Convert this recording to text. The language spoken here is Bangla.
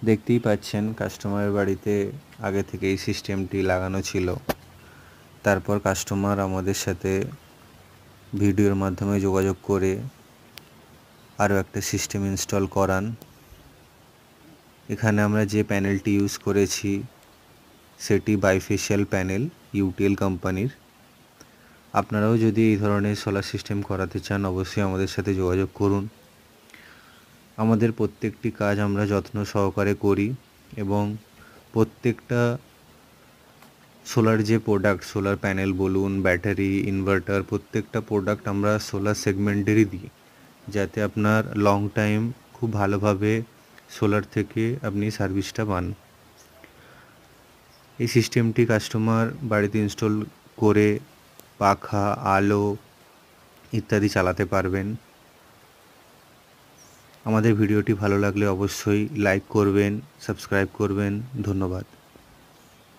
দেখতেই পাচ্ছেন কাস্টমারের বাড়িতে আগে থেকে এই সিস্টেমটি লাগানো ছিল। তারপর কাস্টমার আমাদের সাথে ভিডিওর মাধ্যমে যোগাযোগ করে আরও একটা সিস্টেম ইনস্টল করান। এখানে আমরা যে প্যানেলটি ইউজ করেছি সেটি বাইফেশিয়াল প্যানেল ইউটিএল কোম্পানির। আপনারাও যদি এই ধরনের সোলার সিস্টেম করাতে চান অবশ্যই আমাদের সাথে যোগাযোগ করুন। আমাদের প্রত্যেকটি কাজ আমরা যত্ন সহকারে করি এবং প্রত্যেকটা সোলার যে প্রোডাক্ট, সোলার প্যানেল বলুন, ব্যাটারি, ইনভার্টার, প্রত্যেকটা প্রোডাক্ট আমরা সোলার সেগমেন্টেরই দিই, যাতে আপনার লং টাইম খুব ভালোভাবে সোলার থেকে আপনি সার্ভিসটা পান। এই সিস্টেমটি কাস্টমার বাড়িতে ইনস্টল করে পাখা, আলো ইত্যাদি চালাতে পারবেন। আমাদের ভিডিওটি ভালো লাগলে অবশ্যই লাইক করবেন, সাবস্ক্রাইব করবেন। ধন্যবাদ।